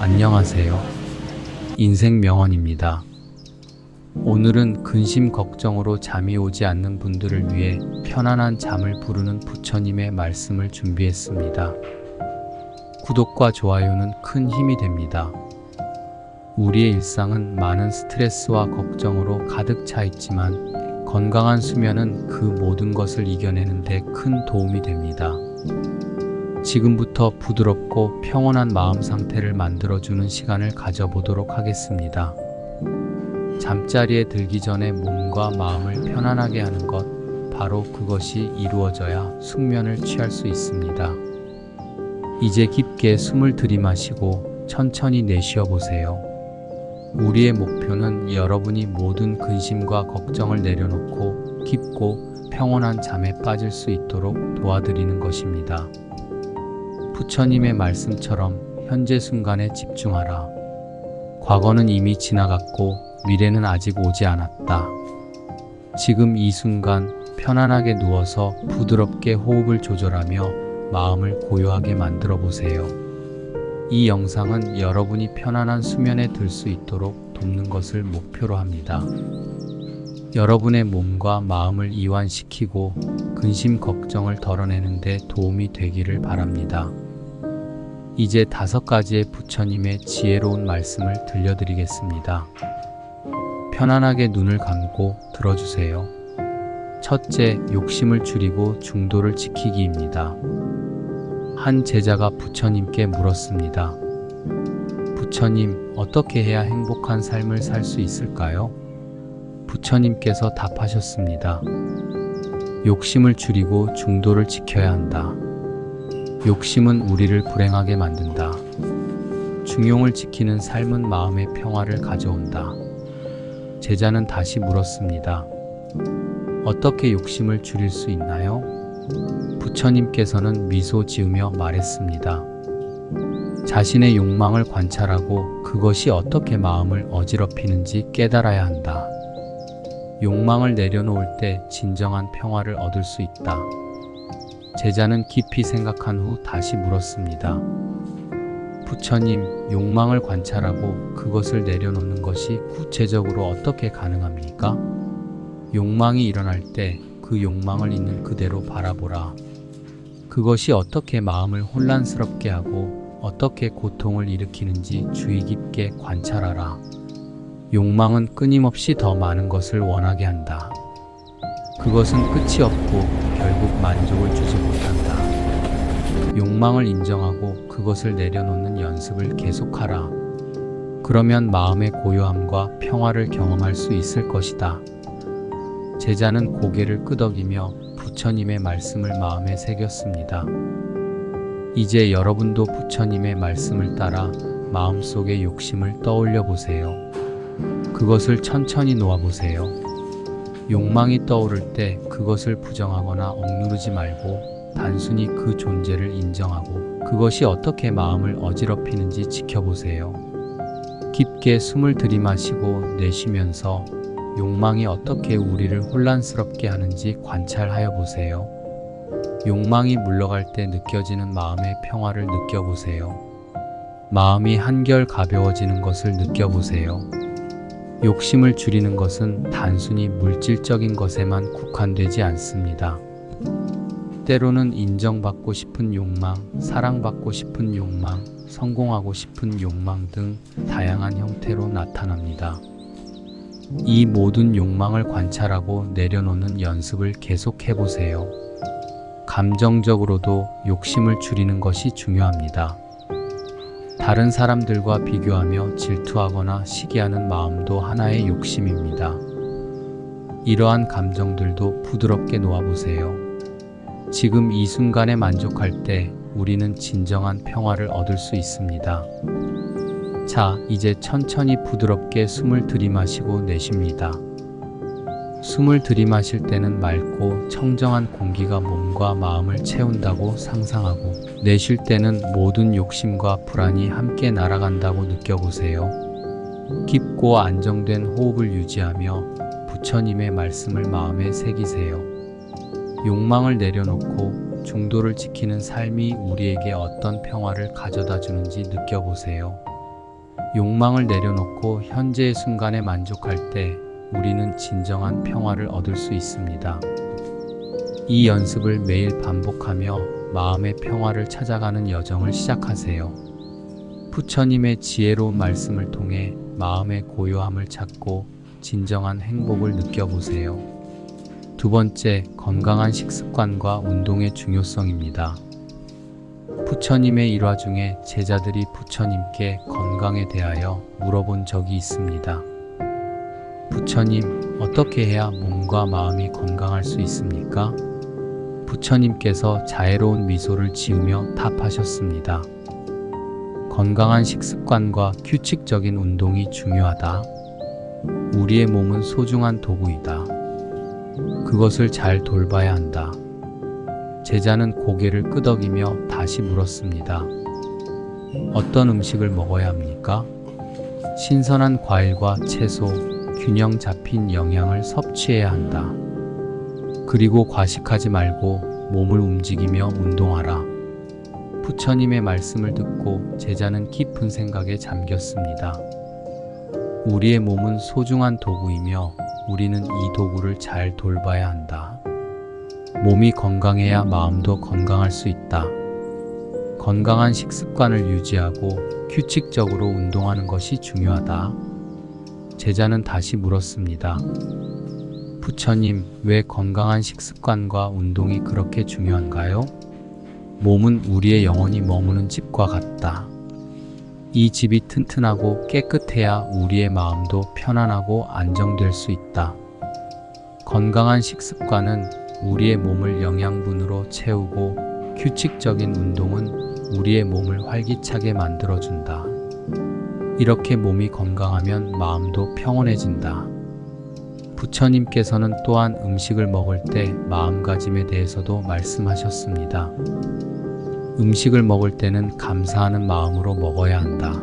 안녕하세요. 인생 명언입니다. 오늘은 근심 걱정으로 잠이 오지 않는 분들을 위해 편안한 잠을 부르는 부처님의 말씀을 준비했습니다. 구독과 좋아요는 큰 힘이 됩니다. 우리의 일상은 많은 스트레스와 걱정으로 가득 차 있지만 건강한 수면은 그 모든 것을 이겨내는 데 큰 도움이 됩니다. 지금부터 부드럽고 평온한 마음 상태를 만들어주는 시간을 가져보도록 하겠습니다. 잠자리에 들기 전에 몸과 마음을 편안하게 하는 것, 바로 그것이 이루어져야 숙면을 취할 수 있습니다. 이제 깊게 숨을 들이마시고 천천히 내쉬어 보세요. 우리의 목표는 여러분이 모든 근심과 걱정을 내려놓고 깊고 평온한 잠에 빠질 수 있도록 도와드리는 것입니다. 부처님의 말씀처럼 현재 순간에 집중하라. 과거는 이미 지나갔고 미래는 아직 오지 않았다. 지금 이 순간 편안하게 누워서 부드럽게 호흡을 조절하며 마음을 고요하게 만들어 보세요. 이 영상은 여러분이 편안한 수면에 들 수 있도록 돕는 것을 목표로 합니다. 여러분의 몸과 마음을 이완시키고 근심 걱정을 덜어내는 데 도움이 되기를 바랍니다. 이제 5가지의 부처님의 지혜로운 말씀을 들려드리겠습니다. 편안하게 눈을 감고 들어주세요. 첫째, 욕심을 줄이고 중도를 지키기입니다. 한 제자가 부처님께 물었습니다. 부처님, 어떻게 해야 행복한 삶을 살 수 있을까요? 부처님께서 답하셨습니다. 욕심을 줄이고 중도를 지켜야 한다. 욕심은 우리를 불행하게 만든다. 중용을 지키는 삶은 마음의 평화를 가져온다. 제자는 다시 물었습니다. 어떻게 욕심을 줄일 수 있나요? 부처님께서는 미소 지으며 말했습니다. 자신의 욕망을 관찰하고 그것이 어떻게 마음을 어지럽히는지 깨달아야 한다. 욕망을 내려놓을 때 진정한 평화를 얻을 수 있다. 제자는 깊이 생각한 후 다시 물었습니다. 부처님, 욕망을 관찰하고 그것을 내려놓는 것이 구체적으로 어떻게 가능합니까? 욕망이 일어날 때 그 욕망을 있는 그대로 바라보라. 그것이 어떻게 마음을 혼란스럽게 하고 어떻게 고통을 일으키는지 주의 깊게 관찰하라. 욕망은 끊임없이 더 많은 것을 원하게 한다. 그것은 끝이 없고 결국 만족을 주지 못한다. 욕망을 인정하고 그것을 내려놓는 연습을 계속하라. 그러면 마음의 고요함과 평화를 경험할 수 있을 것이다. 제자는 고개를 끄덕이며 부처님의 말씀을 마음에 새겼습니다. 이제 여러분도 부처님의 말씀을 따라 마음속의 욕심을 떠올려 보세요. 그것을 천천히 놓아보세요. 욕망이 떠오를 때 그것을 부정하거나 억누르지 말고 단순히 그 존재를 인정하고 그것이 어떻게 마음을 어지럽히는지 지켜보세요. 깊게 숨을 들이마시고 내쉬면서 욕망이 어떻게 우리를 혼란스럽게 하는지 관찰하여 보세요. 욕망이 물러갈 때 느껴지는 마음의 평화를 느껴보세요. 마음이 한결 가벼워지는 것을 느껴보세요. 욕심을 줄이는 것은 단순히 물질적인 것에만 국한되지 않습니다. 때로는 인정받고 싶은 욕망, 사랑받고 싶은 욕망, 성공하고 싶은 욕망 등 다양한 형태로 나타납니다. 이 모든 욕망을 관찰하고 내려놓는 연습을 계속해보세요. 감정적으로도 욕심을 줄이는 것이 중요합니다. 다른 사람들과 비교하며 질투하거나 시기하는 마음도 하나의 욕심입니다. 이러한 감정들도 부드럽게 놓아보세요. 지금 이 순간에 만족할 때 우리는 진정한 평화를 얻을 수 있습니다. 자, 이제 천천히 부드럽게 숨을 들이마시고 내쉽니다. 숨을 들이마실 때는 맑고 청정한 공기가 몸과 마음을 채운다고 상상하고 내쉴 때는 모든 욕심과 불안이 함께 날아간다고 느껴보세요. 깊고 안정된 호흡을 유지하며 부처님의 말씀을 마음에 새기세요. 욕망을 내려놓고 중도를 지키는 삶이 우리에게 어떤 평화를 가져다 주는지 느껴보세요. 욕망을 내려놓고 현재의 순간에 만족할 때 우리는 진정한 평화를 얻을 수 있습니다. 이 연습을 매일 반복하며 마음의 평화를 찾아가는 여정을 시작하세요. 부처님의 지혜로운 말씀을 통해 마음의 고요함을 찾고 진정한 행복을 느껴보세요. 두 번째, 건강한 식습관과 운동의 중요성입니다. 부처님의 일화 중에 제자들이 부처님께 건강에 대하여 물어본 적이 있습니다. 부처님, 어떻게 해야 몸과 마음이 건강할 수 있습니까? 부처님께서 자애로운 미소를 지으며 답하셨습니다. 건강한 식습관과 규칙적인 운동이 중요하다. 우리의 몸은 소중한 도구이다. 그것을 잘 돌봐야 한다. 제자는 고개를 끄덕이며 다시 물었습니다. 어떤 음식을 먹어야 합니까? 신선한 과일과 채소, 균형 잡힌 영양을 섭취해야 한다. 그리고 과식하지 말고 몸을 움직이며 운동하라. 부처님의 말씀을 듣고 제자는 깊은 생각에 잠겼습니다. 우리의 몸은 소중한 도구이며 우리는 이 도구를 잘 돌봐야 한다. 몸이 건강해야 마음도 건강할 수 있다. 건강한 식습관을 유지하고 규칙적으로 운동하는 것이 중요하다. 제자는 다시 물었습니다. 부처님, 왜 건강한 식습관과 운동이 그렇게 중요한가요? 몸은 우리의 영혼이 머무는 집과 같다. 이 집이 튼튼하고 깨끗해야 우리의 마음도 편안하고 안정될 수 있다. 건강한 식습관은 우리의 몸을 영양분으로 채우고 규칙적인 운동은 우리의 몸을 활기차게 만들어준다. 이렇게 몸이 건강하면 마음도 평온해진다. 부처님께서는 또한 음식을 먹을 때 마음가짐에 대해서도 말씀하셨습니다. 음식을 먹을 때는 감사하는 마음으로 먹어야 한다.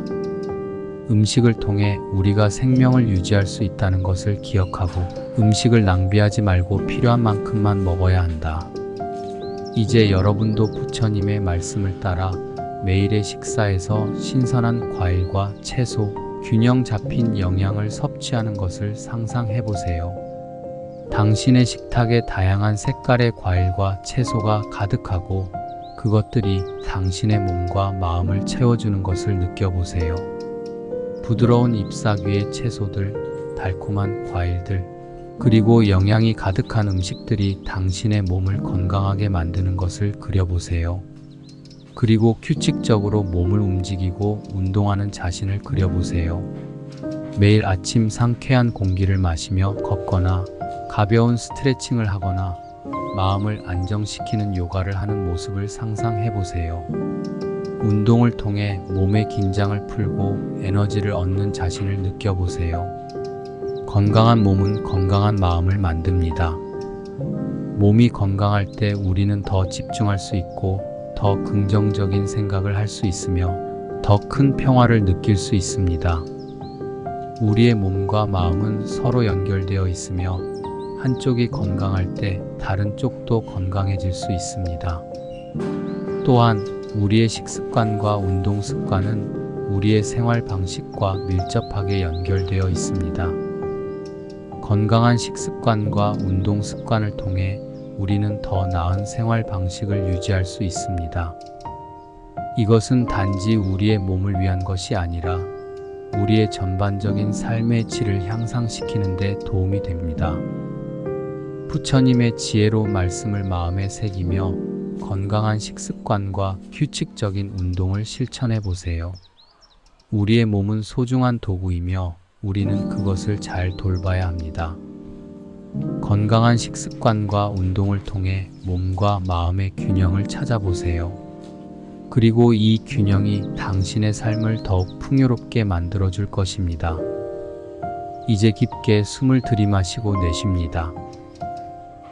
음식을 통해 우리가 생명을 유지할 수 있다는 것을 기억하고 음식을 낭비하지 말고 필요한 만큼만 먹어야 한다. 이제 여러분도 부처님의 말씀을 따라 매일의 식사에서 신선한 과일과 채소, 균형 잡힌 영양을 섭취하는 것을 상상해 보세요. 당신의 식탁에 다양한 색깔의 과일과 채소가 가득하고 그것들이 당신의 몸과 마음을 채워주는 것을 느껴보세요. 부드러운 잎사귀 위의 채소들, 달콤한 과일들, 그리고 영양이 가득한 음식들이 당신의 몸을 건강하게 만드는 것을 그려보세요. 그리고 규칙적으로 몸을 움직이고 운동하는 자신을 그려보세요. 매일 아침 상쾌한 공기를 마시며 걷거나 가벼운 스트레칭을 하거나 마음을 안정시키는 요가를 하는 모습을 상상해보세요. 운동을 통해 몸의 긴장을 풀고 에너지를 얻는 자신을 느껴보세요. 건강한 몸은 건강한 마음을 만듭니다. 몸이 건강할 때 우리는 더 집중할 수 있고 더 긍정적인 생각을 할 수 있으며 더 큰 평화를 느낄 수 있습니다. 우리의 몸과 마음은 서로 연결되어 있으며 한쪽이 건강할 때 다른 쪽도 건강해질 수 있습니다. 또한 우리의 식습관과 운동 습관은 우리의 생활 방식과 밀접하게 연결되어 있습니다. 건강한 식습관과 운동 습관을 통해 우리는 더 나은 생활 방식을 유지할 수 있습니다. 이것은 단지 우리의 몸을 위한 것이 아니라 우리의 전반적인 삶의 질을 향상시키는 데 도움이 됩니다. 부처님의 지혜로운 말씀을 마음에 새기며 건강한 식습관과 규칙적인 운동을 실천해 보세요. 우리의 몸은 소중한 도구이며 우리는 그것을 잘 돌봐야 합니다. 건강한 식습관과 운동을 통해 몸과 마음의 균형을 찾아보세요. 그리고 이 균형이 당신의 삶을 더욱 풍요롭게 만들어줄 것입니다. 이제 깊게 숨을 들이마시고 내쉽니다.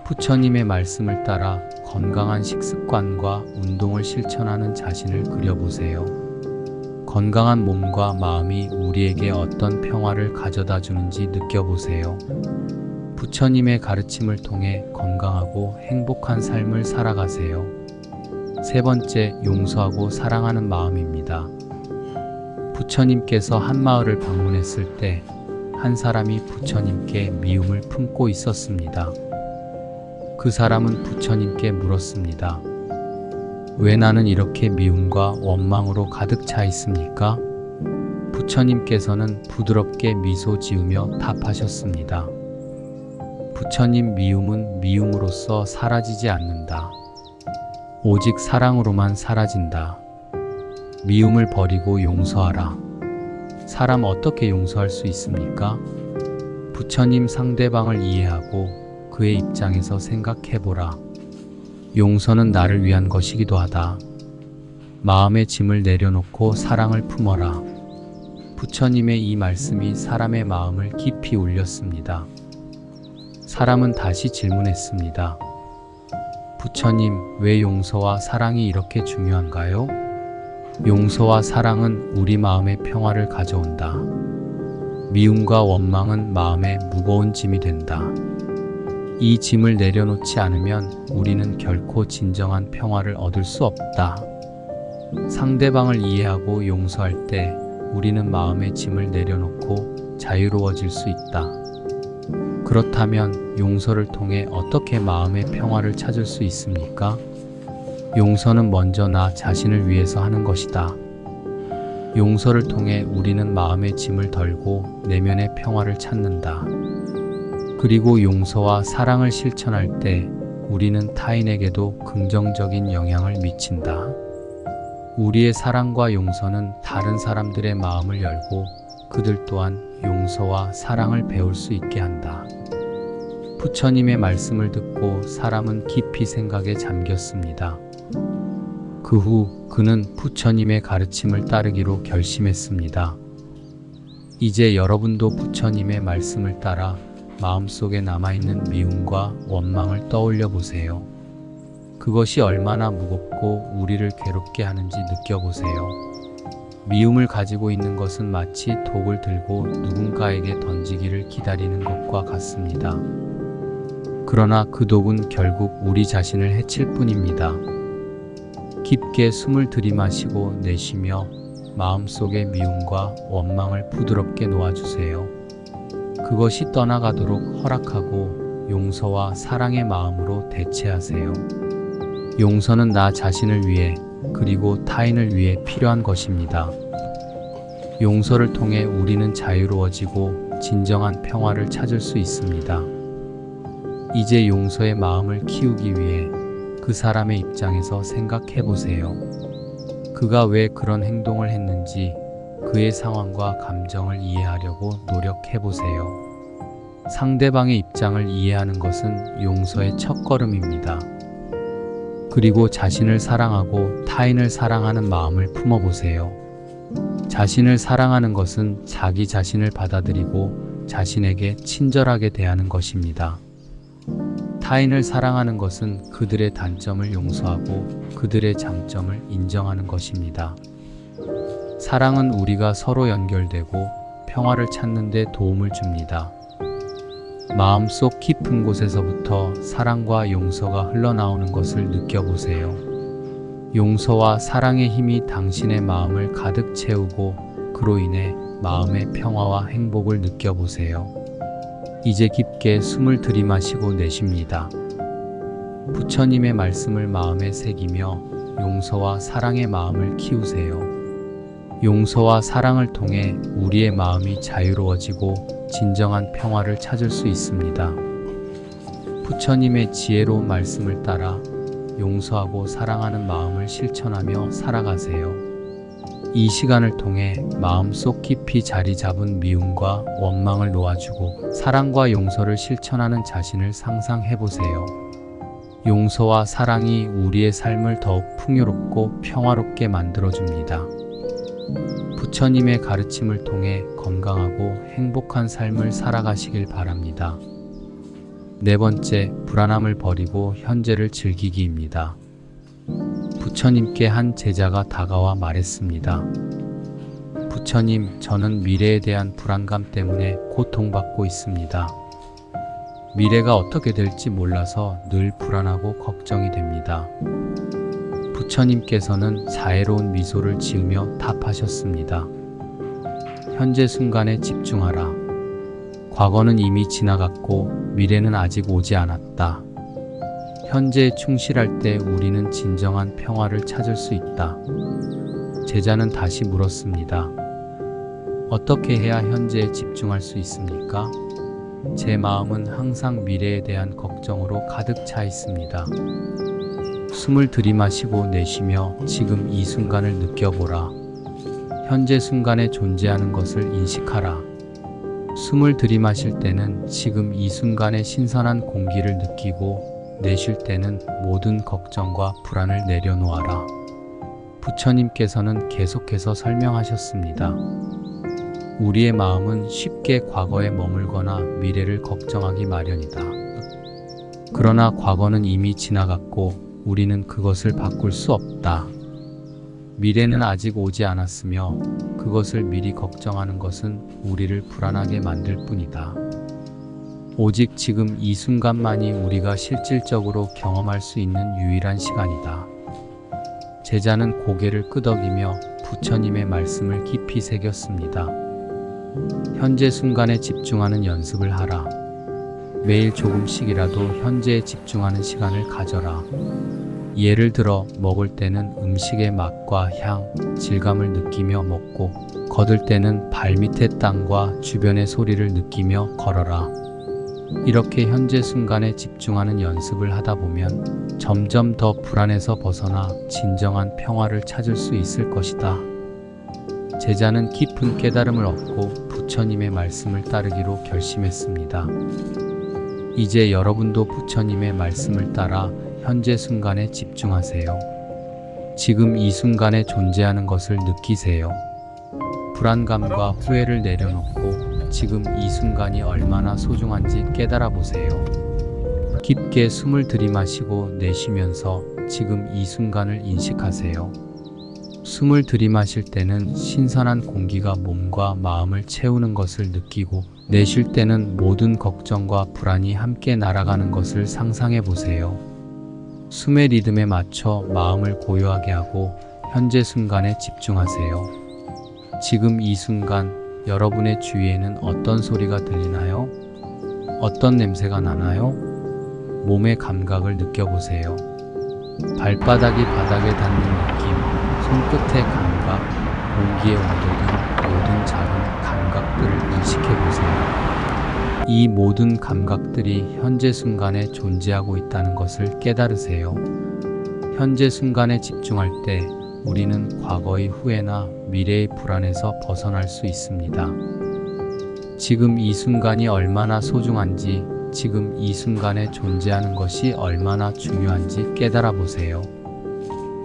부처님의 말씀을 따라 건강한 식습관과 운동을 실천하는 자신을 그려보세요. 건강한 몸과 마음이 우리에게 어떤 평화를 가져다 주는지 느껴보세요. 부처님의 가르침을 통해 건강하고 행복한 삶을 살아가세요. 세 번째, 용서하고 사랑하는 마음입니다. 부처님께서 한 마을을 방문했을 때 한 사람이 부처님께 미움을 품고 있었습니다. 그 사람은 부처님께 물었습니다. 왜 나는 이렇게 미움과 원망으로 가득 차 있습니까? 부처님께서는 부드럽게 미소 지으며 답하셨습니다. 부처님, 미움은 미움으로써 사라지지 않는다. 오직 사랑으로만 사라진다. 미움을 버리고 용서하라. 사람 어떻게 용서할 수 있습니까? 부처님, 상대방을 이해하고 그의 입장에서 생각해보라. 용서는 나를 위한 것이기도 하다. 마음의 짐을 내려놓고 사랑을 품어라. 부처님의 이 말씀이 사람의 마음을 깊이 울렸습니다. 사람은 다시 질문했습니다. 부처님, 왜 용서와 사랑이 이렇게 중요한가요? 용서와 사랑은 우리 마음의 평화를 가져온다. 미움과 원망은 마음에 무거운 짐이 된다. 이 짐을 내려놓지 않으면 우리는 결코 진정한 평화를 얻을 수 없다. 상대방을 이해하고 용서할 때 우리는 마음의 짐을 내려놓고 자유로워질 수 있다. 그렇다면 용서를 통해 어떻게 마음의 평화를 찾을 수 있습니까? 용서는 먼저 나 자신을 위해서 하는 것이다. 용서를 통해 우리는 마음의 짐을 덜고 내면의 평화를 찾는다. 그리고 용서와 사랑을 실천할 때 우리는 타인에게도 긍정적인 영향을 미친다. 우리의 사랑과 용서는 다른 사람들의 마음을 열고 그들 또한 용서와 사랑을 배울 수 있게 한다. 부처님의 말씀을 듣고 사람은 깊이 생각에 잠겼습니다. 그 후 그는 부처님의 가르침을 따르기로 결심했습니다. 이제 여러분도 부처님의 말씀을 따라 마음속에 남아있는 미움과 원망을 떠올려 보세요. 그것이 얼마나 무겁고 우리를 괴롭게 하는지 느껴보세요. 미움을 가지고 있는 것은 마치 독을 들고 누군가에게 던지기를 기다리는 것과 같습니다. 그러나 그 독은 결국 우리 자신을 해칠 뿐입니다. 깊게 숨을 들이마시고 내쉬며 마음속의 미움과 원망을 부드럽게 놓아주세요. 그것이 떠나가도록 허락하고 용서와 사랑의 마음으로 대체하세요. 용서는 나 자신을 위해 그리고 타인을 위해 필요한 것입니다. 용서를 통해 우리는 자유로워지고 진정한 평화를 찾을 수 있습니다. 이제 용서의 마음을 키우기 위해 그 사람의 입장에서 생각해 보세요. 그가 왜 그런 행동을 했는지 그의 상황과 감정을 이해하려고 노력해 보세요. 상대방의 입장을 이해하는 것은 용서의 첫걸음입니다. 그리고 자신을 사랑하고 타인을 사랑하는 마음을 품어보세요. 자신을 사랑하는 것은 자기 자신을 받아들이고 자신에게 친절하게 대하는 것입니다. 타인을 사랑하는 것은 그들의 단점을 용서하고 그들의 장점을 인정하는 것입니다. 사랑은 우리가 서로 연결되고 평화를 찾는 데 도움을 줍니다. 마음속 깊은 곳에서부터 사랑과 용서가 흘러나오는 것을 느껴보세요. 용서와 사랑의 힘이 당신의 마음을 가득 채우고 그로 인해 마음의 평화와 행복을 느껴보세요. 이제 깊게 숨을 들이마시고 내쉽니다. 부처님의 말씀을 마음에 새기며 용서와 사랑의 마음을 키우세요. 용서와 사랑을 통해 우리의 마음이 자유로워지고 진정한 평화를 찾을 수 있습니다. 부처님의 지혜로운 말씀을 따라 용서하고 사랑하는 마음을 실천하며 살아가세요. 이 시간을 통해 마음속 깊이 자리 잡은 미움과 원망을 놓아주고 사랑과 용서를 실천하는 자신을 상상해보세요. 용서와 사랑이 우리의 삶을 더욱 풍요롭고 평화롭게 만들어줍니다. 부처님의 가르침을 통해 건강하고 행복한 삶을 살아가시길 바랍니다. 네 번째, 불안함을 버리고 현재를 즐기기입니다. 부처님께 한 제자가 다가와 말했습니다. 부처님, 저는 미래에 대한 불안감 때문에 고통받고 있습니다. 미래가 어떻게 될지 몰라서 늘 불안하고 걱정이 됩니다. 부처님께서는 자애로운 미소를 지으며 답하셨습니다. 현재 순간에 집중하라. 과거는 이미 지나갔고 미래는 아직 오지 않았다. 현재에 충실할 때 우리는 진정한 평화를 찾을 수 있다. 제자는 다시 물었습니다. 어떻게 해야 현재에 집중할 수 있습니까? 제 마음은 항상 미래에 대한 걱정으로 가득 차 있습니다. 숨을 들이마시고 내쉬며 지금 이 순간을 느껴보라. 현재 순간에 존재하는 것을 인식하라. 숨을 들이마실 때는 지금 이 순간의 신선한 공기를 느끼고 내쉴 때는 모든 걱정과 불안을 내려놓아라. 부처님께서는 계속해서 설명하셨습니다. 우리의 마음은 쉽게 과거에 머물거나 미래를 걱정하기 마련이다. 그러나 과거는 이미 지나갔고 우리는 그것을 바꿀 수 없다. 미래는 아직 오지 않았으며 그것을 미리 걱정하는 것은 우리를 불안하게 만들 뿐이다. 오직 지금 이 순간만이 우리가 실질적으로 경험할 수 있는 유일한 시간이다. 제자는 고개를 끄덕이며 부처님의 말씀을 깊이 새겼습니다. 현재 순간에 집중하는 연습을 하라. 매일 조금씩이라도 현재에 집중하는 시간을 가져라. 예를 들어 먹을 때는 음식의 맛과 향, 질감을 느끼며 먹고 걷을 때는 발밑의 땅과 주변의 소리를 느끼며 걸어라. 이렇게 현재 순간에 집중하는 연습을 하다 보면 점점 더 불안에서 벗어나 진정한 평화를 찾을 수 있을 것이다. 제자는 깊은 깨달음을 얻고 부처님의 말씀을 따르기로 결심했습니다. 이제 여러분도 부처님의 말씀을 따라 현재 순간에 집중하세요. 지금 이 순간에 존재하는 것을 느끼세요. 불안감과 후회를 내려놓고 지금 이 순간이 얼마나 소중한지 깨달아 보세요. 깊게 숨을 들이마시고 내쉬면서 지금 이 순간을 인식하세요. 숨을 들이마실 때는 신선한 공기가 몸과 마음을 채우는 것을 느끼고 내쉴 때는 모든 걱정과 불안이 함께 날아가는 것을 상상해 보세요. 숨의 리듬에 맞춰 마음을 고요하게 하고 현재 순간에 집중하세요. 지금 이 순간 여러분의 주위에는 어떤 소리가 들리나요? 어떤 냄새가 나나요? 몸의 감각을 느껴보세요. 발바닥이 바닥에 닿는 느낌, 손끝의 감각, 공기의 온도 등 모든 작은 감각들을 인식해보세요. 이 모든 감각들이 현재 순간에 존재하고 있다는 것을 깨달으세요. 현재 순간에 집중할 때 우리는 과거의 후회나 미래의 불안에서 벗어날 수 있습니다. 지금 이 순간이 얼마나 소중한지, 지금 이 순간에 존재하는 것이 얼마나 중요한지 깨달아 보세요.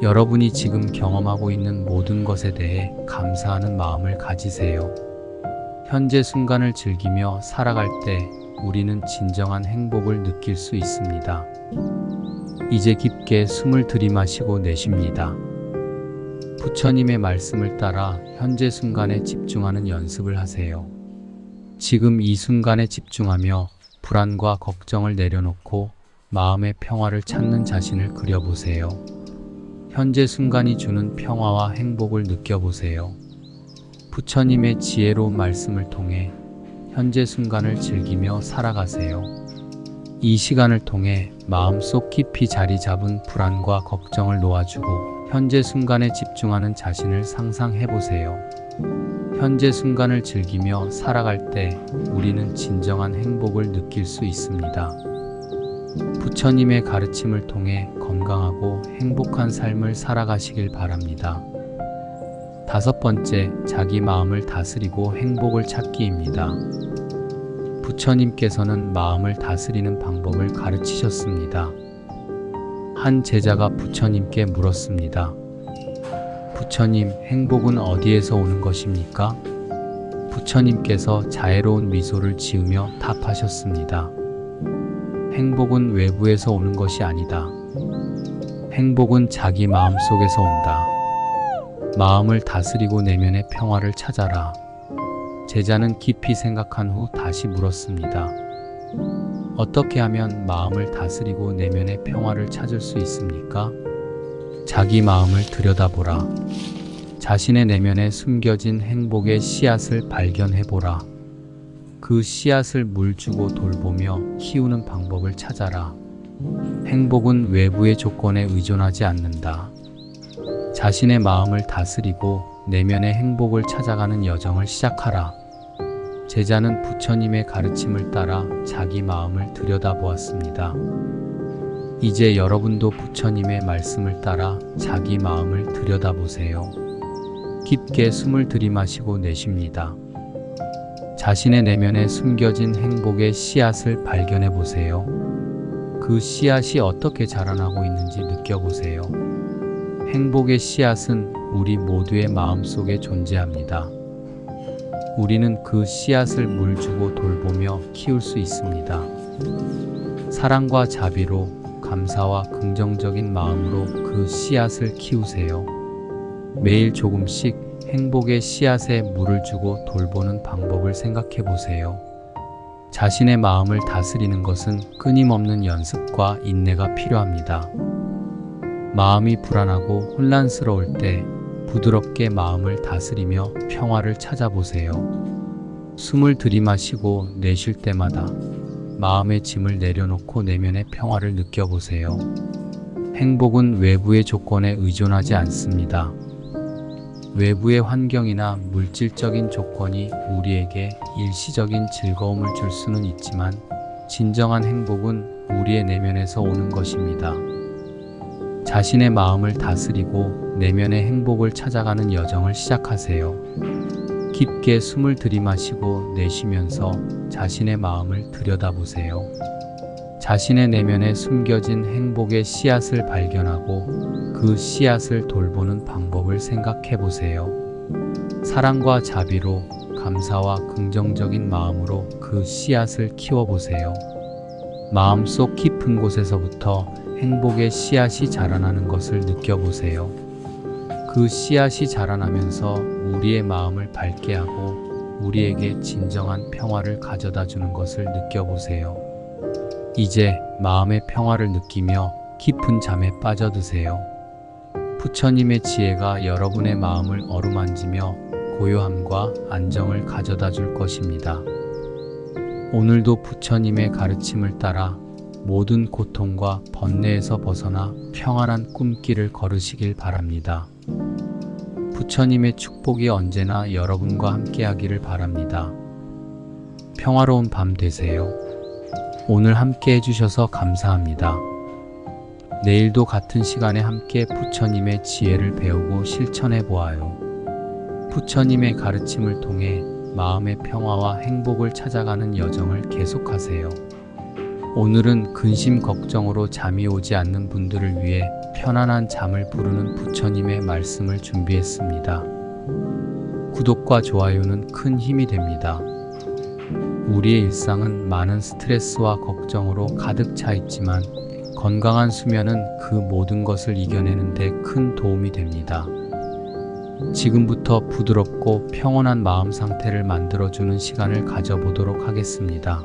여러분이 지금 경험하고 있는 모든 것에 대해 감사하는 마음을 가지세요. 현재 순간을 즐기며 살아갈 때 우리는 진정한 행복을 느낄 수 있습니다. 이제 깊게 숨을 들이마시고 내쉽니다. 부처님의 말씀을 따라 현재 순간에 집중하는 연습을 하세요. 지금 이 순간에 집중하며 불안과 걱정을 내려놓고 마음의 평화를 찾는 자신을 그려보세요. 현재 순간이 주는 평화와 행복을 느껴보세요. 부처님의 지혜로운 말씀을 통해 현재 순간을 즐기며 살아가세요. 이 시간을 통해 마음속 깊이 자리 잡은 불안과 걱정을 놓아주고 현재 순간에 집중하는 자신을 상상해보세요. 현재 순간을 즐기며 살아갈 때 우리는 진정한 행복을 느낄 수 있습니다. 부처님의 가르침을 통해 건강하고 행복한 삶을 살아가시길 바랍니다. 5번째, 자기 마음을 다스리고 행복을 찾기입니다. 부처님께서는 마음을 다스리는 방법을 가르치셨습니다. 한 제자가 부처님께 물었습니다. 부처님, 행복은 어디에서 오는 것입니까? 부처님께서 자애로운 미소를 지으며 답하셨습니다. 행복은 외부에서 오는 것이 아니다. 행복은 자기 마음 속에서 온다. 마음을 다스리고 내면의 평화를 찾아라. 제자는 깊이 생각한 후 다시 물었습니다. 어떻게 하면 마음을 다스리고 내면의 평화를 찾을 수 있습니까? 자기 마음을 들여다보라. 자신의 내면에 숨겨진 행복의 씨앗을 발견해보라. 그 씨앗을 물 주고 돌보며 키우는 방법을 찾아라. 행복은 외부의 조건에 의존하지 않는다. 자신의 마음을 다스리고 내면의 행복을 찾아가는 여정을 시작하라. 제자는 부처님의 가르침을 따라 자기 마음을 들여다보았습니다. 이제 여러분도 부처님의 말씀을 따라 자기 마음을 들여다보세요. 깊게 숨을 들이마시고 내쉽니다. 자신의 내면에 숨겨진 행복의 씨앗을 발견해 보세요. 그 씨앗이 어떻게 자라나고 있는지 느껴보세요. 행복의 씨앗은 우리 모두의 마음속에 존재합니다. 우리는 그 씨앗을 물 주고 돌보며 키울 수 있습니다. 사랑과 자비로, 감사와 긍정적인 마음으로 그 씨앗을 키우세요. 매일 조금씩 행복의 씨앗에 물을 주고 돌보는 방법을 생각해 보세요. 자신의 마음을 다스리는 것은 끊임없는 연습과 인내가 필요합니다. 마음이 불안하고 혼란스러울 때 부드럽게 마음을 다스리며 평화를 찾아보세요. 숨을 들이마시고 내쉴 때마다 마음의 짐을 내려놓고 내면의 평화를 느껴보세요. 행복은 외부의 조건에 의존하지 않습니다. 외부의 환경이나 물질적인 조건이 우리에게 일시적인 즐거움을 줄 수는 있지만 진정한 행복은 우리의 내면에서 오는 것입니다. 자신의 마음을 다스리고 내면의 행복을 찾아가는 여정을 시작하세요. 깊게 숨을 들이마시고 내쉬면서 자신의 마음을 들여다보세요. 자신의 내면에 숨겨진 행복의 씨앗을 발견하고 그 씨앗을 돌보는 방법을 생각해 보세요. 사랑과 자비로, 감사와 긍정적인 마음으로 그 씨앗을 키워보세요. 마음속 깊은 곳에서부터 행복의 씨앗이 자라나는 것을 느껴보세요. 그 씨앗이 자라나면서 우리의 마음을 밝게 하고 우리에게 진정한 평화를 가져다 주는 것을 느껴보세요. 이제 마음의 평화를 느끼며 깊은 잠에 빠져드세요. 부처님의 지혜가 여러분의 마음을 어루만지며 고요함과 안정을 가져다 줄 것입니다. 오늘도 부처님의 가르침을 따라 모든 고통과 번뇌에서 벗어나 평안한 꿈길을 걸으시길 바랍니다. 부처님의 축복이 언제나 여러분과 함께하기를 바랍니다. 평화로운 밤 되세요. 오늘 함께 해주셔서 감사합니다. 내일도 같은 시간에 함께 부처님의 지혜를 배우고 실천해 보아요. 부처님의 가르침을 통해 마음의 평화와 행복을 찾아가는 여정을 계속하세요. 오늘은 근심 걱정으로 잠이 오지 않는 분들을 위해 편안한 잠을 부르는 부처님의 말씀을 준비했습니다. 구독과 좋아요는 큰 힘이 됩니다. 우리의 일상은 많은 스트레스와 걱정으로 가득 차 있지만 건강한 수면은 그 모든 것을 이겨내는 데 큰 도움이 됩니다. 지금부터 부드럽고 평온한 마음 상태를 만들어주는 시간을 가져보도록 하겠습니다.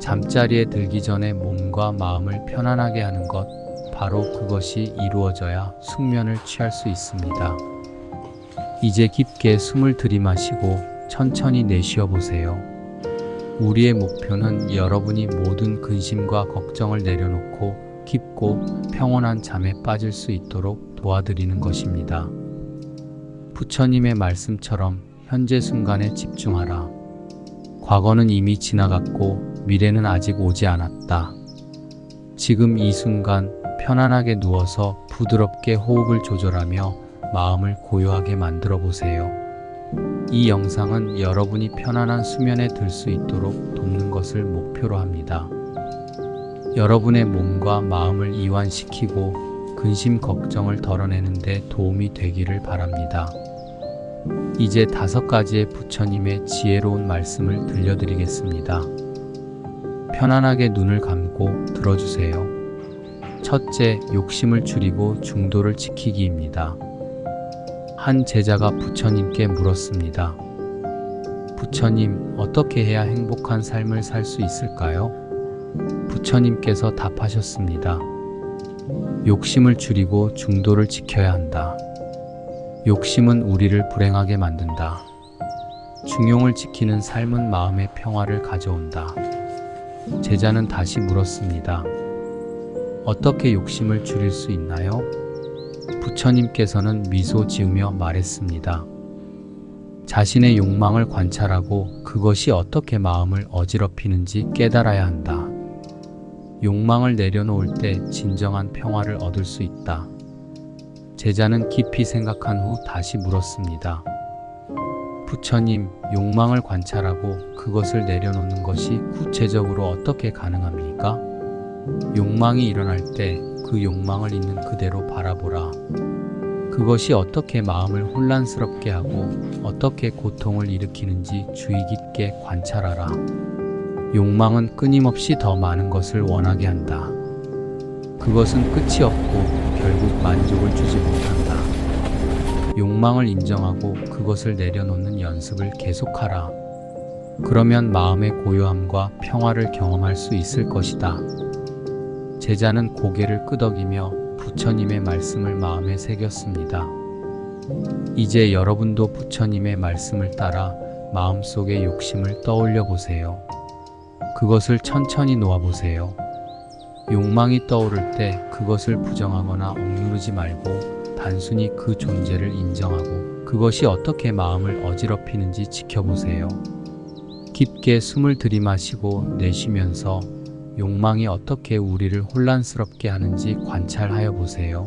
잠자리에 들기 전에 몸과 마음을 편안하게 하는 것, 바로 그것이 이루어져야 숙면을 취할 수 있습니다. 이제 깊게 숨을 들이마시고 천천히 내쉬어 보세요. 우리의 목표는 여러분이 모든 근심과 걱정을 내려놓고 깊고 평온한 잠에 빠질 수 있도록 도와드리는 것입니다. 부처님의 말씀처럼 현재 순간에 집중하라. 과거는 이미 지나갔고 미래는 아직 오지 않았다. 지금 이 순간 편안하게 누워서 부드럽게 호흡을 조절하며 마음을 고요하게 만들어 보세요. 이 영상은 여러분이 편안한 수면에 들 수 있도록 돕는 것을 목표로 합니다. 여러분의 몸과 마음을 이완시키고 근심 걱정을 덜어내는 데 도움이 되기를 바랍니다. 이제 5가지의 부처님의 지혜로운 말씀을 들려드리겠습니다. 편안하게 눈을 감고 들어주세요. 첫째, 욕심을 줄이고 중도를 지키기입니다. 한 제자가 부처님께 물었습니다. 부처님, 어떻게 해야 행복한 삶을 살 수 있을까요? 부처님께서 답하셨습니다. 욕심을 줄이고 중도를 지켜야 한다. 욕심은 우리를 불행하게 만든다. 중용을 지키는 삶은 마음의 평화를 가져온다. 제자는 다시 물었습니다. 어떻게 욕심을 줄일 수 있나요? 부처님께서는 미소 지으며 말했습니다. 자신의 욕망을 관찰하고 그것이 어떻게 마음을 어지럽히는지 깨달아야 한다. 욕망을 내려놓을 때 진정한 평화를 얻을 수 있다. 제자는 깊이 생각한 후 다시 물었습니다. 부처님, 욕망을 관찰하고 그것을 내려놓는 것이 구체적으로 어떻게 가능합니까? 욕망이 일어날 때 그 욕망을 있는 그대로 바라보라. 그것이 어떻게 마음을 혼란스럽게 하고 어떻게 고통을 일으키는지 주의 깊게 관찰하라. 욕망은 끊임없이 더 많은 것을 원하게 한다. 그것은 끝이 없고 결국 만족을 주지 못한다. 욕망을 인정하고 그것을 내려놓는 연습을 계속하라. 그러면 마음의 고요함과 평화를 경험할 수 있을 것이다. 제자는 고개를 끄덕이며 부처님의 말씀을 마음에 새겼습니다. 이제 여러분도 부처님의 말씀을 따라 마음속의 욕심을 떠올려 보세요. 그것을 천천히 놓아보세요. 욕망이 떠오를 때 그것을 부정하거나 억누르지 말고 단순히 그 존재를 인정하고 그것이 어떻게 마음을 어지럽히는지 지켜보세요. 깊게 숨을 들이마시고 내쉬면서 욕망이 어떻게 우리를 혼란스럽게 하는지 관찰하여 보세요.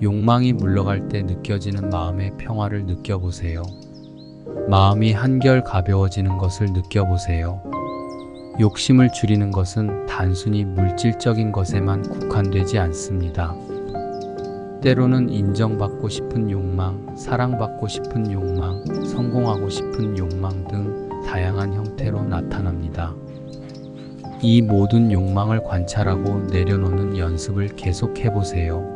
욕망이 물러갈 때 느껴지는 마음의 평화를 느껴보세요. 마음이 한결 가벼워지는 것을 느껴보세요. 욕심을 줄이는 것은 단순히 물질적인 것에만 국한되지 않습니다. 때로는 인정받고 싶은 욕망, 사랑받고 싶은 욕망, 성공하고 싶은 욕망 등 다양한 형태로 나타납니다. 이 모든 욕망을 관찰하고 내려놓는 연습을 계속해보세요.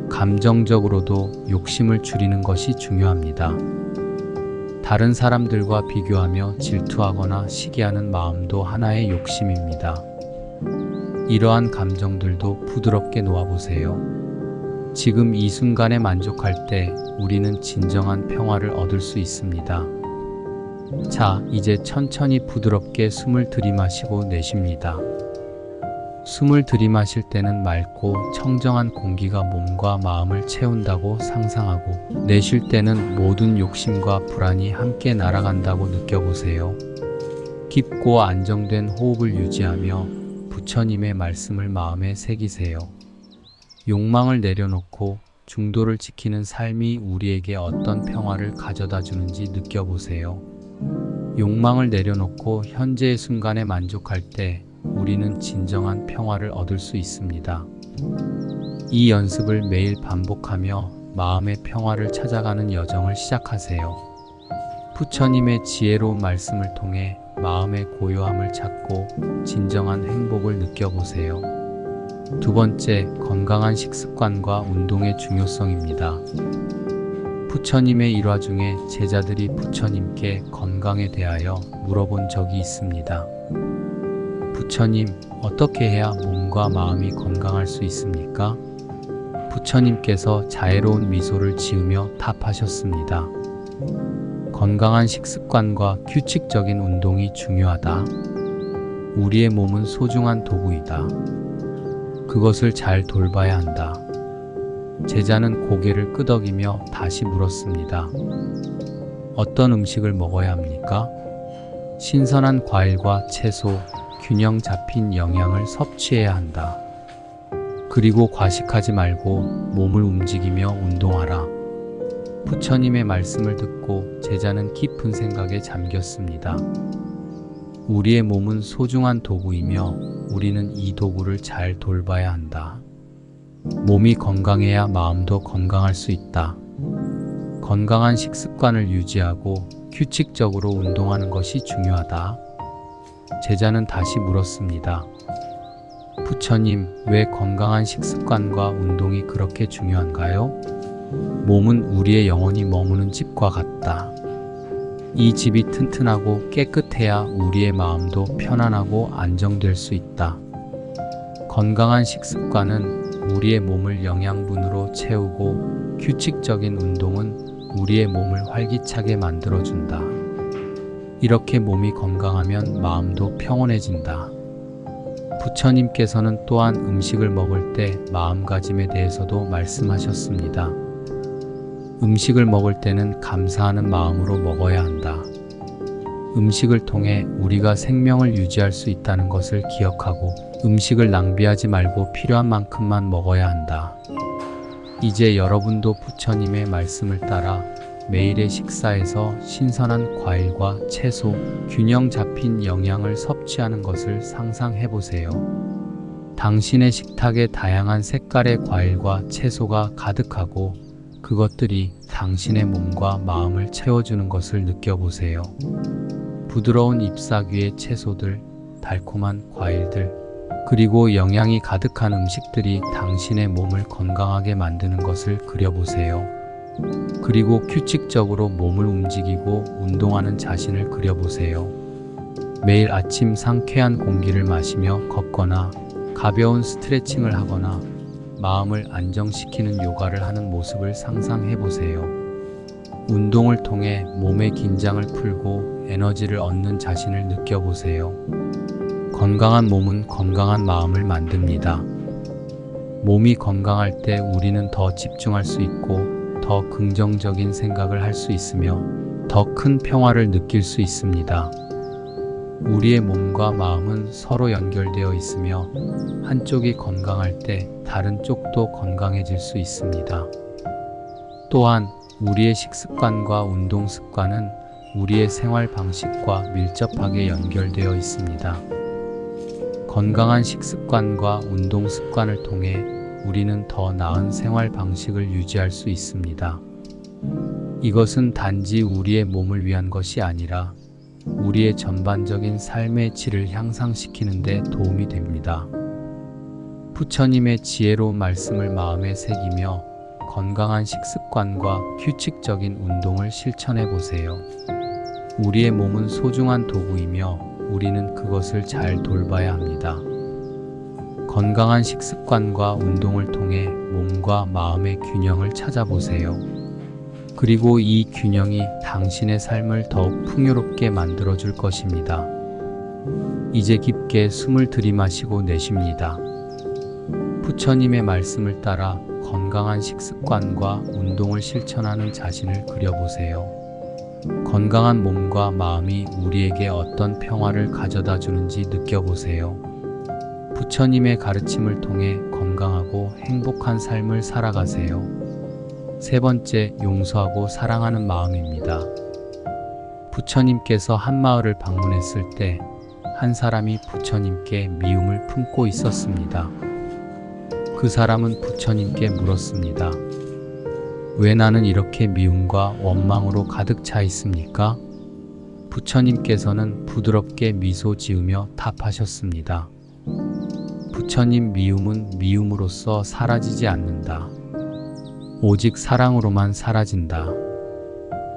감정적으로도 욕심을 줄이는 것이 중요합니다. 다른 사람들과 비교하며 질투하거나 시기하는 마음도 하나의 욕심입니다. 이러한 감정들도 부드럽게 놓아보세요. 지금 이 순간에 만족할 때 우리는 진정한 평화를 얻을 수 있습니다. 자, 이제 천천히 부드럽게 숨을 들이마시고 내쉽니다. 숨을 들이마실 때는 맑고 청정한 공기가 몸과 마음을 채운다고 상상하고 내쉴 때는 모든 욕심과 불안이 함께 날아간다고 느껴보세요. 깊고 안정된 호흡을 유지하며 부처님의 말씀을 마음에 새기세요. 욕망을 내려놓고 중도를 지키는 삶이 우리에게 어떤 평화를 가져다 주는지 느껴보세요. 욕망을 내려놓고 현재의 순간에 만족할 때 우리는 진정한 평화를 얻을 수 있습니다. 이 연습을 매일 반복하며 마음의 평화를 찾아가는 여정을 시작하세요. 부처님의 지혜로운 말씀을 통해 마음의 고요함을 찾고 진정한 행복을 느껴보세요. 두 번째, 건강한 식습관과 운동의 중요성입니다. 부처님의 일화 중에 제자들이 부처님께 건강에 대하여 물어본 적이 있습니다. 부처님, 어떻게 해야 몸과 마음이 건강할 수 있습니까? 부처님께서 자애로운 미소를 지으며 답하셨습니다. 건강한 식습관과 규칙적인 운동이 중요하다. 우리의 몸은 소중한 도구이다. 그것을 잘 돌봐야 한다. 제자는 고개를 끄덕이며 다시 물었습니다. 어떤 음식을 먹어야 합니까? 신선한 과일과 채소, 균형 잡힌 영양을 섭취해야 한다. 그리고 과식하지 말고 몸을 움직이며 운동하라. 부처님의 말씀을 듣고 제자는 깊은 생각에 잠겼습니다. 우리의 몸은 소중한 도구이며 우리는 이 도구를 잘 돌봐야 한다. 몸이 건강해야 마음도 건강할 수 있다. 건강한 식습관을 유지하고 규칙적으로 운동하는 것이 중요하다. 제자는 다시 물었습니다. 부처님, 왜 건강한 식습관과 운동이 그렇게 중요한가요? 몸은 우리의 영혼이 머무는 집과 같다. 이 집이 튼튼하고 깨끗해야 우리의 마음도 편안하고 안정될 수 있다. 건강한 식습관은 우리의 몸을 영양분으로 채우고 규칙적인 운동은 우리의 몸을 활기차게 만들어준다. 이렇게 몸이 건강하면 마음도 평온해진다. 부처님께서는 또한 음식을 먹을 때 마음가짐에 대해서도 말씀하셨습니다. 음식을 먹을 때는 감사하는 마음으로 먹어야 한다. 음식을 통해 우리가 생명을 유지할 수 있다는 것을 기억하고 음식을 낭비하지 말고 필요한 만큼만 먹어야 한다. 이제 여러분도 부처님의 말씀을 따라 매일의 식사에서 신선한 과일과 채소, 균형 잡힌 영양을 섭취하는 것을 상상해 보세요. 당신의 식탁에 다양한 색깔의 과일과 채소가 가득하고 그것들이 당신의 몸과 마음을 채워주는 것을 느껴보세요. 부드러운 잎사귀의 채소들, 달콤한 과일들, 그리고 영양이 가득한 음식들이 당신의 몸을 건강하게 만드는 것을 그려보세요. 그리고 규칙적으로 몸을 움직이고 운동하는 자신을 그려보세요. 매일 아침 상쾌한 공기를 마시며 걷거나 가벼운 스트레칭을 하거나 마음을 안정시키는 요가를 하는 모습을 상상해보세요. 운동을 통해 몸의 긴장을 풀고 에너지를 얻는 자신을 느껴보세요. 건강한 몸은 건강한 마음을 만듭니다. 몸이 건강할 때 우리는 더 집중할 수 있고 더 긍정적인 생각을 할 수 있으며 더 큰 평화를 느낄 수 있습니다. 우리의 몸과 마음은 서로 연결되어 있으며 한쪽이 건강할 때 다른 쪽도 건강해질 수 있습니다. 또한 우리의 식습관과 운동 습관은 우리의 생활 방식과 밀접하게 연결되어 있습니다. 건강한 식습관과 운동 습관을 통해 우리는 더 나은 생활 방식을 유지할 수 있습니다. 이것은 단지 우리의 몸을 위한 것이 아니라 우리의 전반적인 삶의 질을 향상시키는 데 도움이 됩니다. 부처님의 지혜로운 말씀을 마음에 새기며 건강한 식습관과 규칙적인 운동을 실천해 보세요. 우리의 몸은 소중한 도구이며 우리는 그것을 잘 돌봐야 합니다. 건강한 식습관과 운동을 통해 몸과 마음의 균형을 찾아보세요. 그리고 이 균형이 당신의 삶을 더욱 풍요롭게 만들어줄 것입니다. 이제 깊게 숨을 들이마시고 내쉽니다. 부처님의 말씀을 따라 건강한 식습관과 운동을 실천하는 자신을 그려보세요. 건강한 몸과 마음이 우리에게 어떤 평화를 가져다 주는지 느껴보세요. 부처님의 가르침을 통해 건강하고 행복한 삶을 살아가세요. 세 번째, 용서하고 사랑하는 마음입니다. 부처님께서 한 마을을 방문했을 때 한 사람이 부처님께 미움을 품고 있었습니다. 그 사람은 부처님께 물었습니다. 왜 나는 이렇게 미움과 원망으로 가득 차 있습니까? 부처님께서는 부드럽게 미소 지으며 답하셨습니다. 부처님, 미움은 미움으로써 사라지지 않는다. 오직 사랑으로만 사라진다.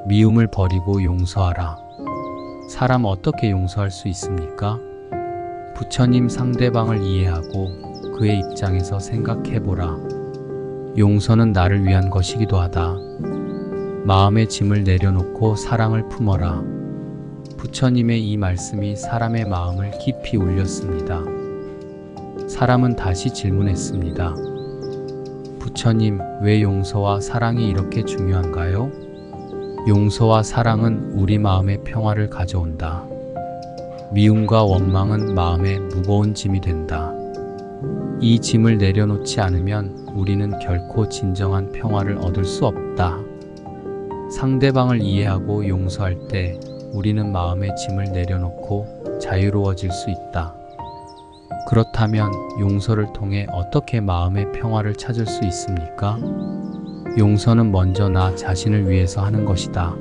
미움을 버리고 용서하라. 사람 어떻게 용서할 수 있습니까? 부처님, 상대방을 이해하고 그의 입장에서 생각해보라. 용서는 나를 위한 것이기도 하다. 마음의 짐을 내려놓고 사랑을 품어라. 부처님의 이 말씀이 사람의 마음을 깊이 울렸습니다. 사람은 다시 질문했습니다. 부처님, 왜 용서와 사랑이 이렇게 중요한가요? 용서와 사랑은 우리 마음의 평화를 가져온다. 미움과 원망은 마음에 무거운 짐이 된다. 이 짐을 내려놓지 않으면 우리는 결코 진정한 평화를 얻을 수 없다. 상대방을 이해하고 용서할 때 우리는 마음의 짐을 내려놓고 자유로워질 수 있다. 그렇다면 용서를 통해 어떻게 마음의 평화를 찾을 수 있습니까? 용서는 먼저 나 자신을 위해서 하는 것이다.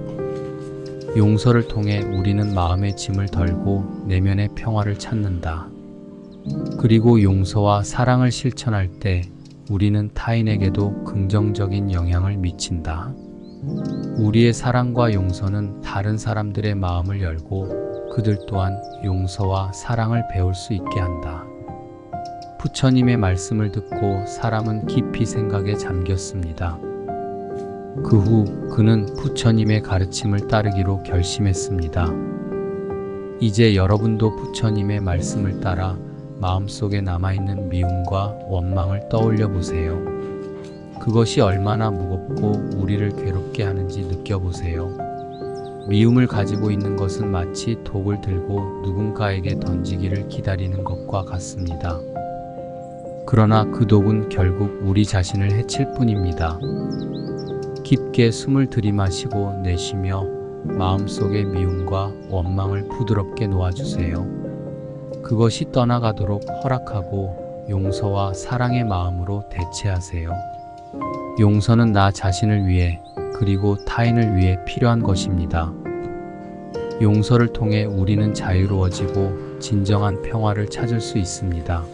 용서를 통해 우리는 마음의 짐을 덜고 내면의 평화를 찾는다. 그리고 용서와 사랑을 실천할 때 우리는 타인에게도 긍정적인 영향을 미친다. 우리의 사랑과 용서는 다른 사람들의 마음을 열고 그들 또한 용서와 사랑을 배울 수 있게 한다. 부처님의 말씀을 듣고 사람은 깊이 생각에 잠겼습니다. 그 후 그는 부처님의 가르침을 따르기로 결심했습니다. 이제 여러분도 부처님의 말씀을 따라 마음속에 남아있는 미움과 원망을 떠올려 보세요. 그것이 얼마나 무겁고 우리를 괴롭게 하는지 느껴보세요. 미움을 가지고 있는 것은 마치 독을 들고 누군가에게 던지기를 기다리는 것과 같습니다. 그러나 그 독은 결국 우리 자신을 해칠 뿐입니다. 깊게 숨을 들이마시고 내쉬며 마음속의 미움과 원망을 부드럽게 놓아주세요. 그것이 떠나가도록 허락하고 용서와 사랑의 마음으로 대체하세요. 용서는 나 자신을 위해 그리고 타인을 위해 필요한 것입니다. 용서를 통해 우리는 자유로워지고 진정한 평화를 찾을 수 있습니다.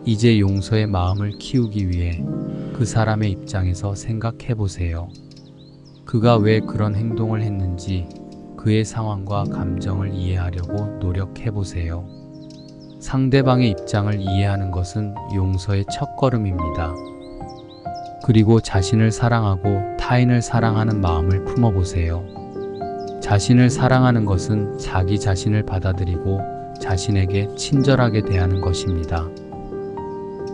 이제 용서의 마음을 키우기 위해 그 사람의 입장에서 생각해 보세요. 그가 왜 그런 행동을 했는지 그의 상황과 감정을 이해하려고 노력해 보세요. 상대방의 입장을 이해하는 것은 용서의 첫걸음입니다. 그리고 자신을 사랑하고 타인을 사랑하는 마음을 품어보세요. 자신을 사랑하는 것은 자기 자신을 받아들이고 자신에게 친절하게 대하는 것입니다.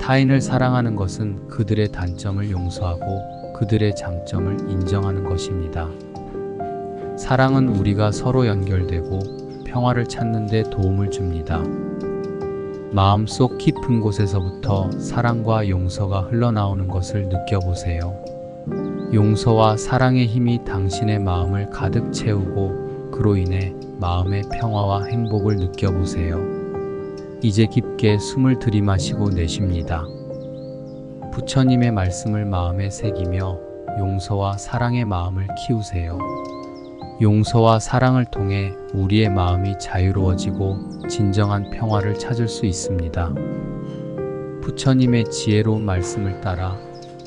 타인을 사랑하는 것은 그들의 단점을 용서하고 그들의 장점을 인정하는 것입니다. 사랑은 우리가 서로 연결되고 평화를 찾는 데 도움을 줍니다. 마음속 깊은 곳에서부터 사랑과 용서가 흘러나오는 것을 느껴보세요. 용서와 사랑의 힘이 당신의 마음을 가득 채우고 그로 인해 마음의 평화와 행복을 느껴보세요. 이제 깊게 숨을 들이마시고 내쉽니다. 부처님의 말씀을 마음에 새기며 용서와 사랑의 마음을 키우세요. 용서와 사랑을 통해 우리의 마음이 자유로워지고 진정한 평화를 찾을 수 있습니다. 부처님의 지혜로운 말씀을 따라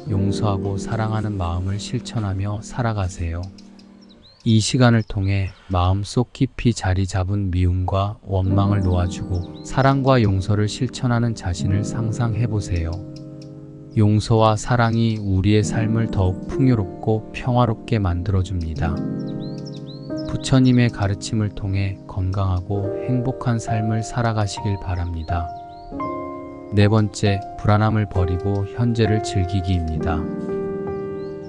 용서하고 사랑하는 마음을 실천하며 살아가세요. 이 시간을 통해 마음속 깊이 자리 잡은 미움과 원망을 놓아주고 사랑과 용서를 실천하는 자신을 상상해 보세요. 용서와 사랑이 우리의 삶을 더욱 풍요롭고 평화롭게 만들어줍니다. 부처님의 가르침을 통해 건강하고 행복한 삶을 살아가시길 바랍니다. 네 번째, 불안함을 버리고 현재를 즐기기입니다.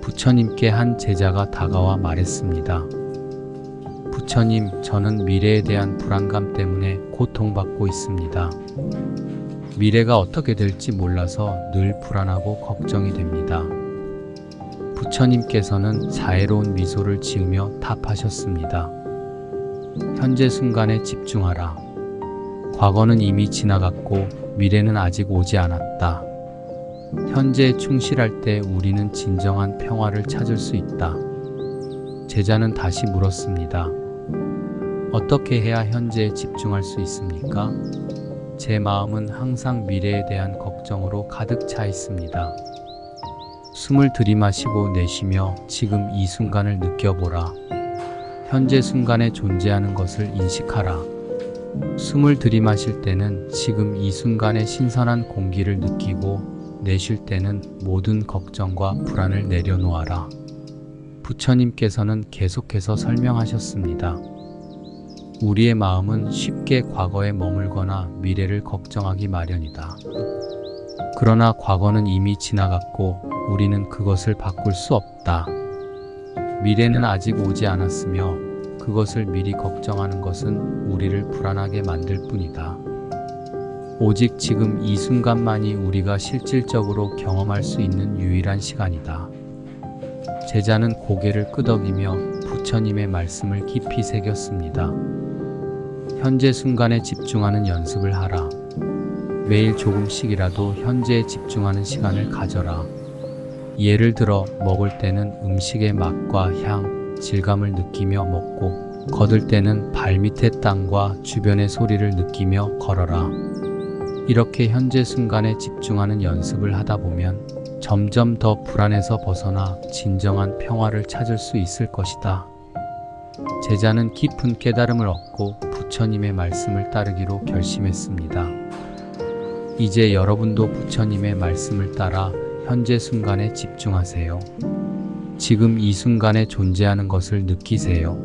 부처님께 한 제자가 다가와 말했습니다. 부처님, 저는 미래에 대한 불안감 때문에 고통받고 있습니다. 미래가 어떻게 될지 몰라서 늘 불안하고 걱정이 됩니다. 부처님께서는 자애로운 미소를 지으며 답하셨습니다. 현재 순간에 집중하라. 과거는 이미 지나갔고 미래는 아직 오지 않았다. 현재에 충실할 때 우리는 진정한 평화를 찾을 수 있다. 제자는 다시 물었습니다. 어떻게 해야 현재에 집중할 수 있습니까? 제 마음은 항상 미래에 대한 걱정으로 가득 차 있습니다. 숨을 들이마시고 내쉬며 지금 이 순간을 느껴보라. 현재 순간에 존재하는 것을 인식하라. 숨을 들이마실 때는 지금 이 순간의 신선한 공기를 느끼고 내쉴 때는 모든 걱정과 불안을 내려놓아라. 부처님께서는 계속해서 설명하셨습니다. 우리의 마음은 쉽게 과거에 머물거나 미래를 걱정하기 마련이다. 그러나 과거는 이미 지나갔고 우리는 그것을 바꿀 수 없다. 미래는 아직 오지 않았으며 그것을 미리 걱정하는 것은 우리를 불안하게 만들 뿐이다. 오직 지금 이 순간만이 우리가 실질적으로 경험할 수 있는 유일한 시간이다. 제자는 고개를 끄덕이며 부처님의 말씀을 깊이 새겼습니다. 현재 순간에 집중하는 연습을 하라. 매일 조금씩이라도 현재에 집중하는 시간을 가져라. 예를 들어 먹을 때는 음식의 맛과 향, 질감을 느끼며 먹고 걷을 때는 발밑의 땅과 주변의 소리를 느끼며 걸어라. 이렇게 현재 순간에 집중하는 연습을 하다 보면 점점 더 불안에서 벗어나 진정한 평화를 찾을 수 있을 것이다. 제자는 깊은 깨달음을 얻고 부처님의 말씀을 따르기로 결심했습니다. 이제 여러분도 부처님의 말씀을 따라 현재 순간에 집중하세요. 지금 이 순간에 존재하는 것을 느끼세요.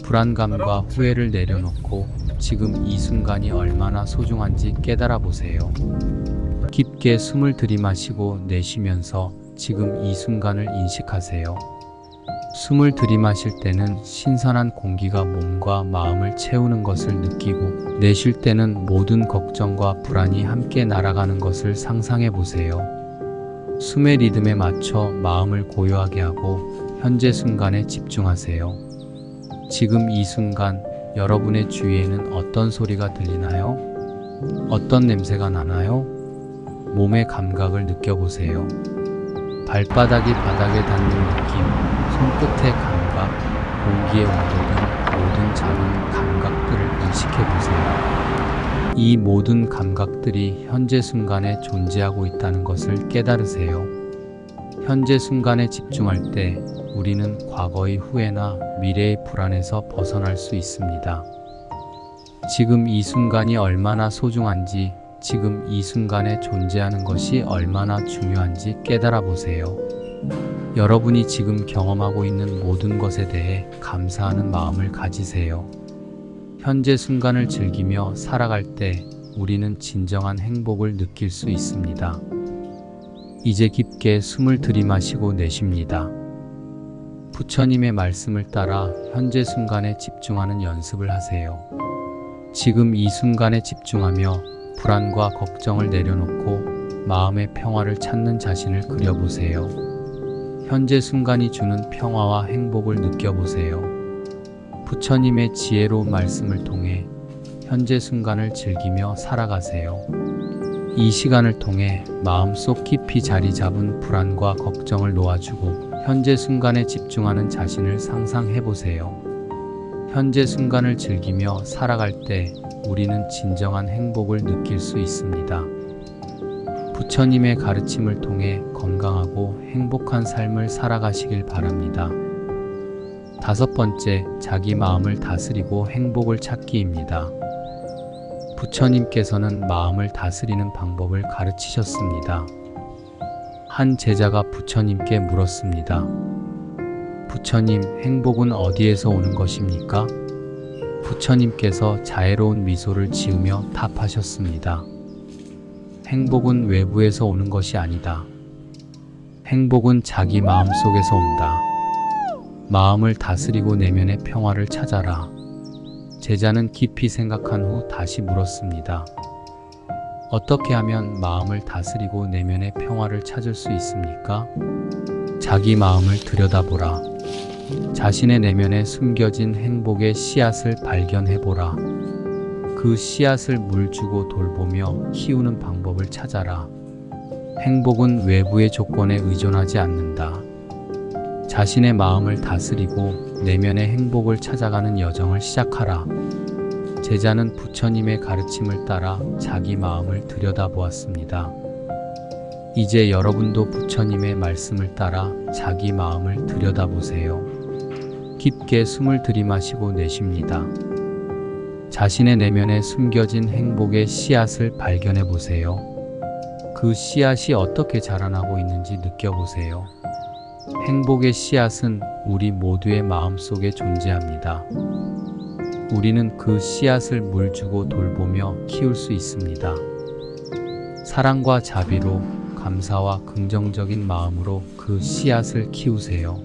불안감과 후회를 내려놓고 지금 이 순간이 얼마나 소중한지 깨달아 보세요. 깊게 숨을 들이마시고 내쉬면서 지금 이 순간을 인식하세요. 숨을 들이마실 때는 신선한 공기가 몸과 마음을 채우는 것을 느끼고, 내쉴 때는 모든 걱정과 불안이 함께 날아가는 것을 상상해 보세요. 숨의 리듬에 맞춰 마음을 고요하게 하고 현재 순간에 집중하세요. 지금 이 순간 여러분의 주위에는 어떤 소리가 들리나요? 어떤 냄새가 나나요? 몸의 감각을 느껴보세요. 발바닥이 바닥에 닿는 느낌, 손끝의 감각, 공기의 온도 등 모든 작은 감각들을 인식해보세요. 이 모든 감각들이 현재 순간에 존재하고 있다는 것을 깨달으세요. 현재 순간에 집중할 때 우리는 과거의 후회나 미래의 불안에서 벗어날 수 있습니다. 지금 이 순간이 얼마나 소중한지, 지금 이 순간에 존재하는 것이 얼마나 중요한지 깨달아 보세요. 여러분이 지금 경험하고 있는 모든 것에 대해 감사하는 마음을 가지세요. 현재 순간을 즐기며 살아갈 때 우리는 진정한 행복을 느낄 수 있습니다. 이제 깊게 숨을 들이마시고 내쉽니다. 부처님의 말씀을 따라 현재 순간에 집중하는 연습을 하세요. 지금 이 순간에 집중하며 불안과 걱정을 내려놓고 마음의 평화를 찾는 자신을 그려보세요. 현재 순간이 주는 평화와 행복을 느껴보세요. 부처님의 지혜로운 말씀을 통해 현재 순간을 즐기며 살아가세요. 이 시간을 통해 마음속 깊이 자리 잡은 불안과 걱정을 놓아주고 현재 순간에 집중하는 자신을 상상해보세요. 현재 순간을 즐기며 살아갈 때 우리는 진정한 행복을 느낄 수 있습니다. 부처님의 가르침을 통해 건강하고 행복한 삶을 살아가시길 바랍니다. 5번째, 자기 마음을 다스리고 행복을 찾기입니다. 부처님께서는 마음을 다스리는 방법을 가르치셨습니다. 한 제자가 부처님께 물었습니다. 부처님, 행복은 어디에서 오는 것입니까? 부처님께서 자애로운 미소를 지으며 답하셨습니다. 행복은 외부에서 오는 것이 아니다. 행복은 자기 마음 속에서 온다. 마음을 다스리고 내면의 평화를 찾아라. 제자는 깊이 생각한 후 다시 물었습니다. 어떻게 하면 마음을 다스리고 내면의 평화를 찾을 수 있습니까? 자기 마음을 들여다보라. 자신의 내면에 숨겨진 행복의 씨앗을 발견해보라. 그 씨앗을 물주고 돌보며 키우는 방법을 찾아라. 행복은 외부의 조건에 의존하지 않는다. 자신의 마음을 다스리고 내면의 행복을 찾아가는 여정을 시작하라. 제자는 부처님의 가르침을 따라 자기 마음을 들여다보았습니다. 이제 여러분도 부처님의 말씀을 따라 자기 마음을 들여다보세요. 깊게 숨을 들이마시고 내쉽니다. 자신의 내면에 숨겨진 행복의 씨앗을 발견해 보세요. 그 씨앗이 어떻게 자라나고 있는지 느껴보세요. 행복의 씨앗은 우리 모두의 마음속에 존재합니다. 우리는 그 씨앗을 물주고 돌보며 키울 수 있습니다. 사랑과 자비로, 감사와 긍정적인 마음으로 그 씨앗을 키우세요.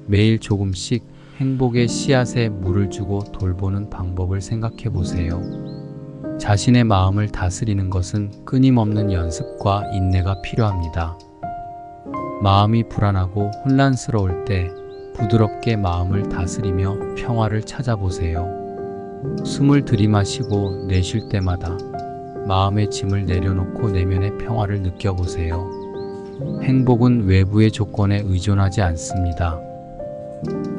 매일 조금씩 행복의 씨앗에 물을 주고 돌보는 방법을 생각해 보세요. 자신의 마음을 다스리는 것은 끊임없는 연습과 인내가 필요합니다. 마음이 불안하고 혼란스러울 때 부드럽게 마음을 다스리며 평화를 찾아보세요. 숨을 들이마시고 내쉴 때마다 마음의 짐을 내려놓고 내면의 평화를 느껴보세요. 행복은 외부의 조건에 의존하지 않습니다.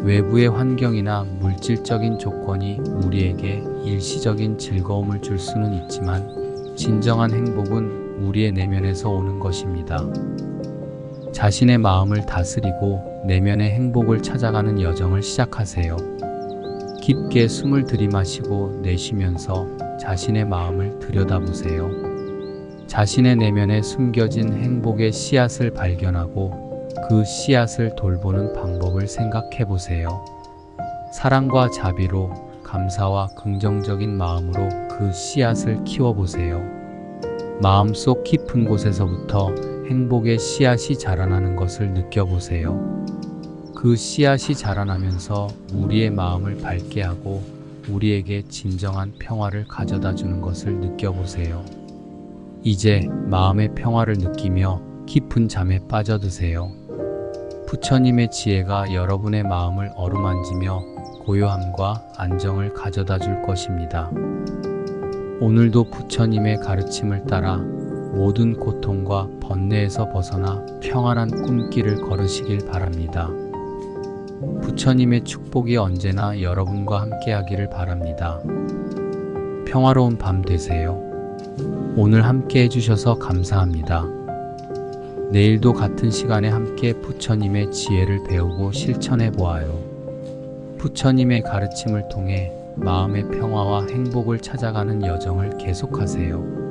외부의 환경이나 물질적인 조건이 우리에게 일시적인 즐거움을 줄 수는 있지만 진정한 행복은 우리의 내면에서 오는 것입니다. 자신의 마음을 다스리고 내면의 행복을 찾아가는 여정을 시작하세요. 깊게 숨을 들이마시고 내쉬면서 자신의 마음을 들여다보세요. 자신의 내면에 숨겨진 행복의 씨앗을 발견하고 그 씨앗을 돌보는 방법을 생각해 보세요. 사랑과 자비로, 감사와 긍정적인 마음으로 그 씨앗을 키워보세요. 마음속 깊은 곳에서부터 행복의 씨앗이 자라나는 것을 느껴보세요. 그 씨앗이 자라나면서 우리의 마음을 밝게 하고 우리에게 진정한 평화를 가져다 주는 것을 느껴보세요. 이제 마음의 평화를 느끼며 깊은 잠에 빠져드세요. 부처님의 지혜가 여러분의 마음을 어루만지며 고요함과 안정을 가져다 줄 것입니다. 오늘도 부처님의 가르침을 따라 모든 고통과 번뇌에서 벗어나 평안한 꿈길을 걸으시길 바랍니다. 부처님의 축복이 언제나 여러분과 함께하기를 바랍니다. 평화로운 밤 되세요. 오늘 함께 해주셔서 감사합니다. 내일도 같은 시간에 함께 부처님의 지혜를 배우고 실천해 보아요. 부처님의 가르침을 통해 마음의 평화와 행복을 찾아가는 여정을 계속하세요.